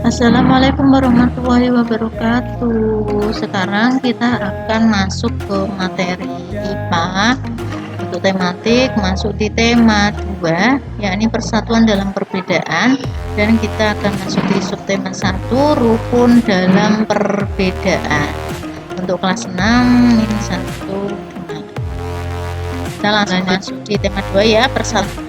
Assalamualaikum warahmatullahi wabarakatuh. Sekarang kita akan masuk ke materi IPA untuk tematik, masuk di tema 2, yakni persatuan dalam perbedaan, dan kita akan masuk di subtema 1, rukun dalam perbedaan. Untuk kelas 6 ini 1. Kita langsung masuk di tema 2 ya, persatuan.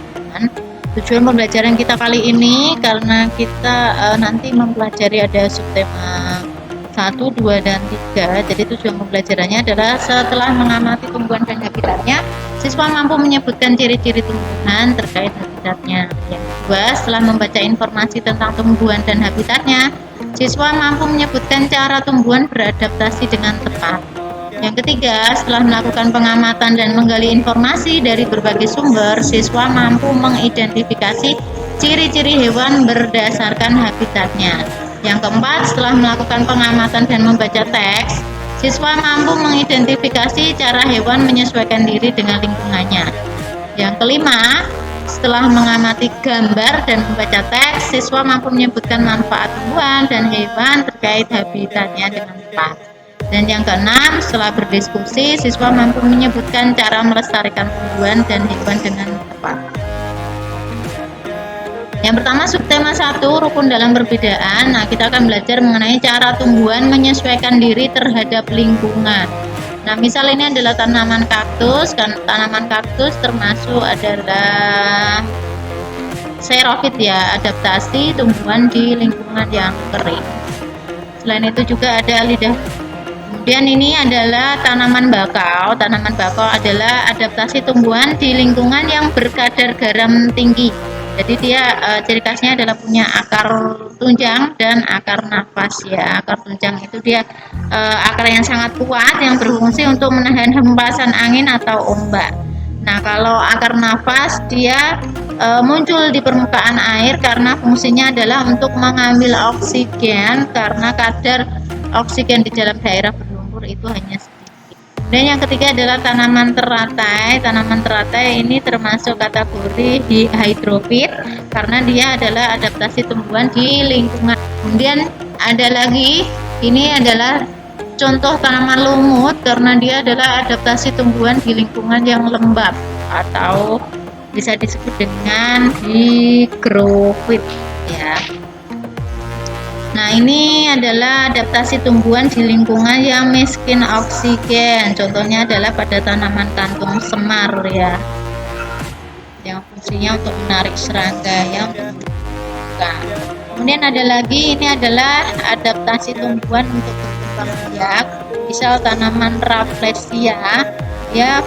Tujuan pembelajaran kita kali ini karena kita nanti mempelajari ada subtema 1, 2, dan 3. Jadi tujuan pembelajarannya adalah setelah mengamati tumbuhan dan habitatnya, siswa mampu menyebutkan ciri-ciri tumbuhan terkait habitatnya. Yang kedua, setelah membaca informasi tentang tumbuhan dan habitatnya, siswa mampu menyebutkan cara tumbuhan beradaptasi dengan tepat. Yang ketiga, setelah melakukan pengamatan dan menggali informasi dari berbagai sumber, siswa mampu mengidentifikasi ciri-ciri hewan berdasarkan habitatnya. Yang keempat, setelah melakukan pengamatan dan membaca teks, siswa mampu mengidentifikasi cara hewan menyesuaikan diri dengan lingkungannya. Yang kelima, setelah mengamati gambar dan membaca teks, siswa mampu menyebutkan manfaat tumbuhan dan hewan terkait habitatnya dengan tepat. Dan yang keenam, setelah berdiskusi, siswa mampu menyebutkan cara melestarikan tumbuhan dan hewan dengan tepat. Yang pertama, subtema 1, rukun dalam perbedaan. Nah, kita akan belajar mengenai cara tumbuhan menyesuaikan diri terhadap lingkungan. Nah, misal ini adalah tanaman kaktus. Tanaman kaktus termasuk adalah xerofit ya, adaptasi tumbuhan di lingkungan yang kering. Selain itu juga ada lidah. Kemudian ini adalah tanaman bakau. Tanaman bakau adalah adaptasi tumbuhan di lingkungan yang berkadar garam tinggi. Jadi dia ciri khasnya adalah punya akar tunjang dan akar nafas ya. Akar tunjang itu dia akar yang sangat kuat yang berfungsi untuk menahan hempasan angin atau ombak. Nah, kalau akar nafas dia muncul di permukaan air karena fungsinya adalah untuk mengambil oksigen karena kadar oksigen di dalam daerah berlumpur itu hanya sedikit. Dan yang ketiga adalah tanaman teratai. Tanaman teratai ini termasuk kategori hidrofit karena dia adalah adaptasi tumbuhan di lingkungan. Kemudian ada lagi, ini adalah contoh tanaman lumut karena dia adalah adaptasi tumbuhan di lingkungan yang lembab atau bisa disebut dengan higrofit ya. Nah, ini adalah adaptasi tumbuhan di lingkungan yang miskin oksigen. Contohnya adalah pada tanaman kantung semar ya, yang fungsinya untuk menarik serangga yang berbuka. Kemudian ada lagi, ini adalah adaptasi tumbuhan untuk berkembang biak. Misal tanaman Rafflesia ya,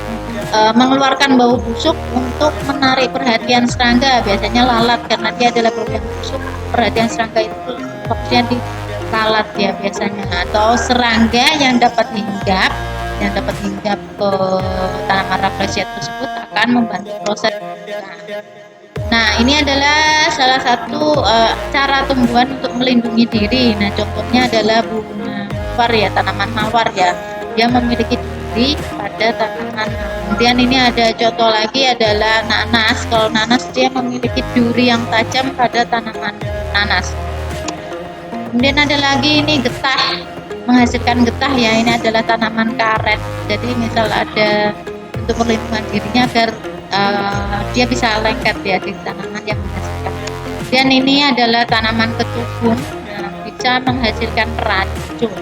mengeluarkan bau busuk untuk menarik perhatian serangga. Biasanya lalat karena dia adalah bau yang busuk. Perhatian serangga itu fokusnya di lalat ya biasanya, atau serangga yang dapat hinggap ke tanaman Rafflesia tersebut akan membantu proses. Nah, ini adalah salah satu cara tumbuhan untuk melindungi diri. Nah, contohnya adalah bunga mawar ya, tanaman mawar ya, dia memiliki duri pada tanaman. Kemudian ini ada contoh lagi adalah nanas. Kalau nanas dia memiliki duri yang tajam pada tanaman nanas. Kemudian ada lagi ini getah, menghasilkan getah ya, ini adalah tanaman karet. Jadi misal ada untuk perlindungan dirinya agar dia bisa lengket ya di tanaman yang menghasilkan. Dan ini adalah tanaman kecubung, nah, bisa menghasilkan racun.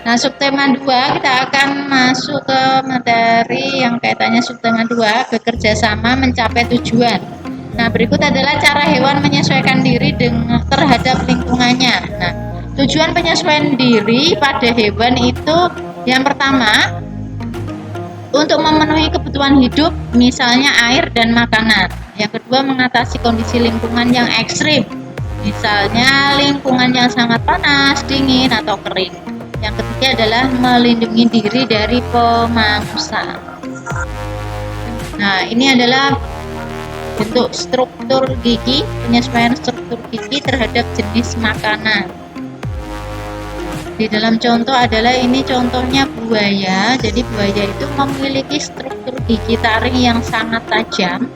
Nah, subtema 2 kita akan masuk ke materi yang kaitannya subtema 2, bekerja sama mencapai tujuan. Nah, berikut adalah cara hewan menyesuaikan diri terhadap lingkungannya. Nah, tujuan penyesuaian diri pada hewan itu yang pertama untuk memenuhi kebutuhan hidup, misalnya air dan makanan. Yang kedua, mengatasi kondisi lingkungan yang ekstrim, misalnya lingkungan yang sangat panas, dingin, atau kering. Yang ketiga adalah melindungi diri dari pemangsa. Nah, ini adalah bentuk struktur gigi, penyesuaian struktur gigi terhadap jenis makanan. Di dalam contoh adalah ini contohnya buaya. Jadi buaya itu memiliki struktur gigi taring yang sangat tajam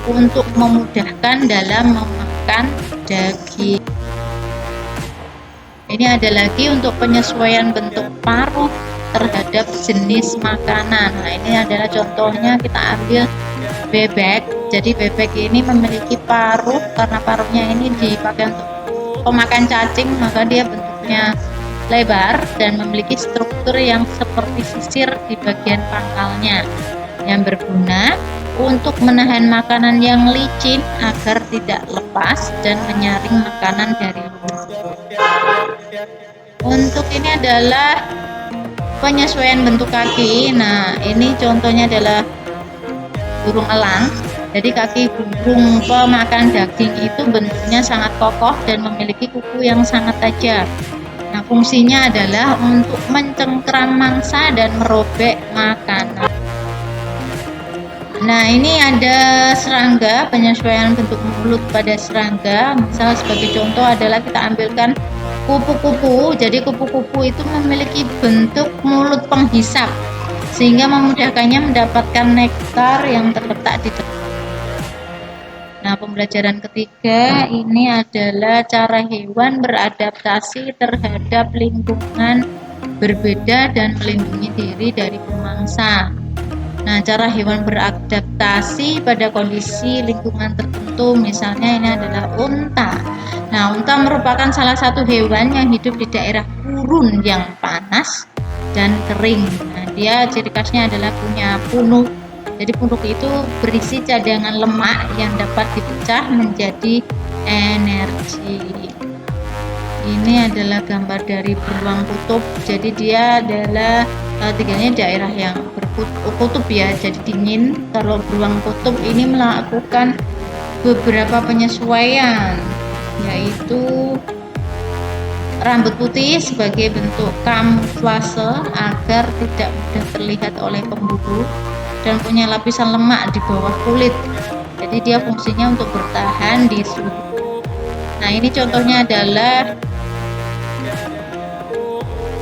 untuk memudahkan dalam memakan daging. Ini ada lagi untuk penyesuaian bentuk paruh terhadap jenis makanan. Nah, ini adalah contohnya, kita ambil bebek. Jadi bebek ini memiliki paruh, karena paruhnya ini dipakai untuk pemakan cacing, maka dia bentuknya lebar dan memiliki struktur yang seperti sisir di bagian pangkalnya, yang berguna untuk menahan makanan yang licin agar tidak lepas dan menyaring makanan dari luar. Untuk ini adalah penyesuaian bentuk kaki. Nah, ini contohnya adalah burung elang. Jadi kaki burung pemakan daging itu bentuknya sangat kokoh dan memiliki kuku yang sangat tajam. Nah, fungsinya adalah untuk mencengkram mangsa dan merobek makanan. Nah, ini ada serangga, penyesuaian bentuk mulut pada serangga. Misal sebagai contoh adalah kita ambilkan kupu-kupu. Jadi kupu-kupu itu memiliki bentuk mulut penghisap, sehingga memudahkannya mendapatkan nektar yang terletak di depan. Nah, pembelajaran ketiga ini adalah cara hewan beradaptasi terhadap lingkungan berbeda dan melindungi diri dari pemangsa. Nah, cara hewan beradaptasi pada kondisi lingkungan tertentu, misalnya ini adalah unta. Nah, unta merupakan salah satu hewan yang hidup di daerah gurun yang panas dan kering. Nah, dia ciri khasnya adalah punya punuk. Jadi punuk itu berisi cadangan lemak yang dapat dipecah menjadi energi. Ini adalah gambar dari beruang kutub. Jadi dia adalah tinggalnya daerah yang berkutub ya, jadi dingin. Kalau beruang kutub ini melakukan beberapa penyesuaian, yaitu rambut putih sebagai bentuk kamuflase agar tidak mudah terlihat oleh pemburu, dan punya lapisan lemak di bawah kulit. Jadi dia fungsinya untuk bertahan di suhu. Nah, ini contohnya adalah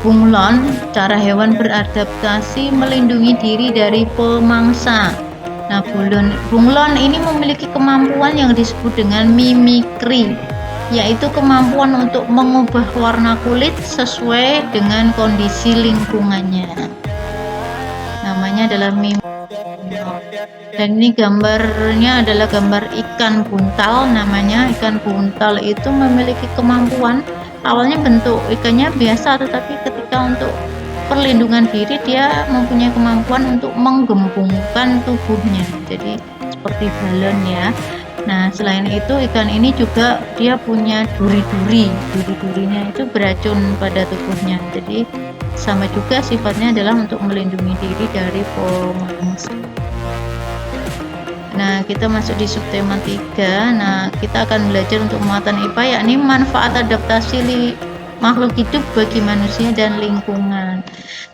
bunglon. Cara hewan beradaptasi melindungi diri dari pemangsa. Nah, bunglon ini memiliki kemampuan yang disebut dengan mimikri, yaitu kemampuan untuk mengubah warna kulit sesuai dengan kondisi lingkungannya. Namanya adalah mimikri. Dan ini gambarnya adalah gambar ikan buntal. Namanya ikan buntal itu memiliki kemampuan, awalnya bentuk ikannya biasa, tetapi ketika untuk perlindungan diri dia mempunyai kemampuan untuk menggembungkan tubuhnya, jadi seperti balon ya. Nah, selain itu ikan ini juga dia punya duri-durinya itu beracun pada tubuhnya, jadi sama juga sifatnya adalah untuk melindungi diri dari pemangsa. Nah, kita masuk di subtema 3. Nah, kita akan belajar untuk muatan IPA, yakni manfaat adaptasi makhluk hidup bagi manusia dan lingkungan.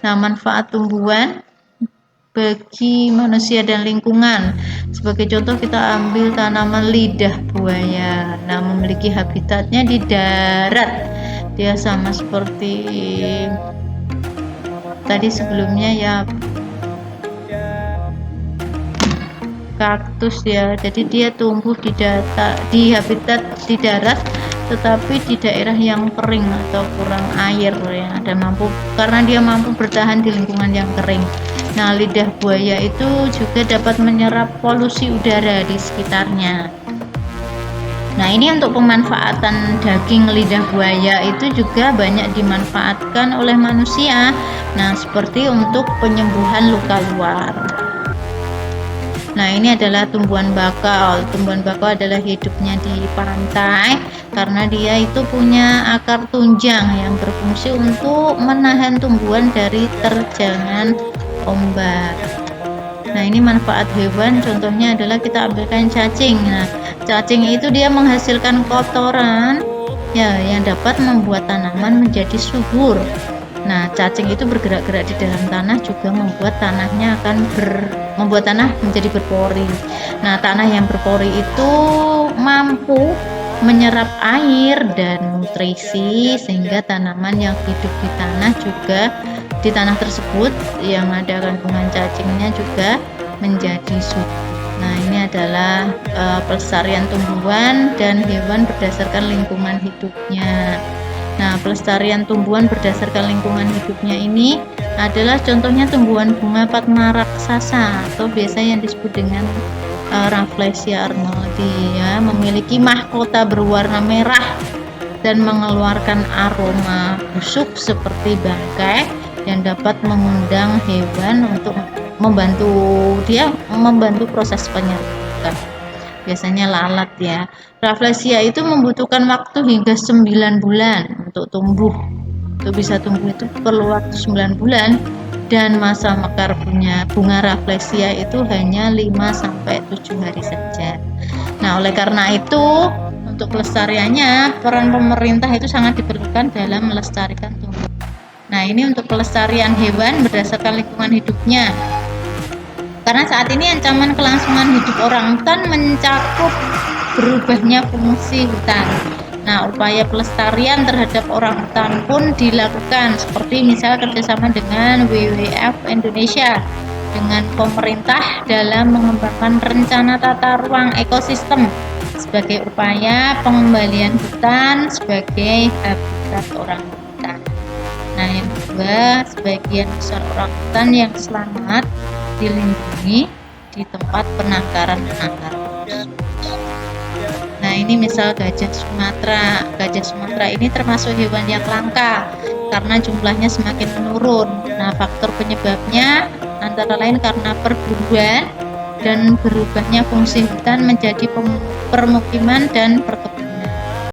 Nah, manfaat tumbuhan bagi manusia dan lingkungan. Sebagai contoh kita ambil tanaman lidah buaya. Nah, memiliki habitatnya di darat. Dia sama seperti tadi sebelumnya ya, kaktus ya. Jadi dia tumbuh di habitat di darat, tetapi di daerah yang kering atau kurang air ya, dan karena dia mampu bertahan di lingkungan yang kering. Nah, lidah buaya itu juga dapat menyerap polusi udara di sekitarnya. Nah, ini untuk pemanfaatan daging lidah buaya itu juga banyak dimanfaatkan oleh manusia. Nah, seperti untuk penyembuhan luka luar. Nah, ini adalah tumbuhan bakau. Tumbuhan bakau adalah hidupnya di pantai karena dia itu punya akar tunjang yang berfungsi untuk menahan tumbuhan dari terjangan ombak. Nah, ini manfaat hewan, contohnya adalah kita ambilkan cacing. Nah, cacing itu dia menghasilkan kotoran ya yang dapat membuat tanaman menjadi subur. Nah, cacing itu bergerak-gerak di dalam tanah juga membuat tanahnya membuat tanah menjadi berpori. Nah, tanah yang berpori itu mampu menyerap air dan nutrisi sehingga tanaman yang hidup di tanah juga di tanah tersebut yang ada kandungan cacingnya juga menjadi subur. Nah, ini adalah pelestarian tumbuhan dan hewan berdasarkan lingkungan hidupnya. Nah, pelestarian tumbuhan berdasarkan lingkungan hidupnya ini adalah contohnya tumbuhan bunga Padma raksasa atau biasa yang disebut dengan Rafflesia arnoldi, ya, memiliki mahkota berwarna merah dan mengeluarkan aroma busuk seperti bangkai yang dapat mengundang hewan untuk membantu proses penyerbukan. Biasanya lalat, ya. Rafflesia itu membutuhkan waktu hingga 9 bulan untuk tumbuh. Untuk bisa tumbuh itu perlu waktu 9 bulan dan masa mekar bunga Rafflesia itu hanya 5-7 hari saja. Nah, oleh karena itu untuk pelestariannya peran pemerintah itu sangat diperlukan dalam melestarikan tumbuhan. Nah, ini untuk pelestarian hewan berdasarkan lingkungan hidupnya. Karena saat ini ancaman kelangsungan hidup orangutan mencakup berubahnya fungsi hutan. Nah, upaya pelestarian terhadap orangutan pun dilakukan, seperti misalnya kerjasama dengan WWF Indonesia dengan pemerintah dalam mengembangkan rencana tata ruang ekosistem sebagai upaya pengembalian hutan sebagai habitat orangutan. Nah, yang kedua, sebagian besar orangutan yang selamat dilindungi di tempat penangkaran. Nah, ini misal gajah Sumatera. Gajah Sumatera ini termasuk hewan yang langka karena jumlahnya semakin menurun. Nah, faktor penyebabnya antara lain karena perburuan dan berubahnya fungsi hutan menjadi permukiman dan perkebunan.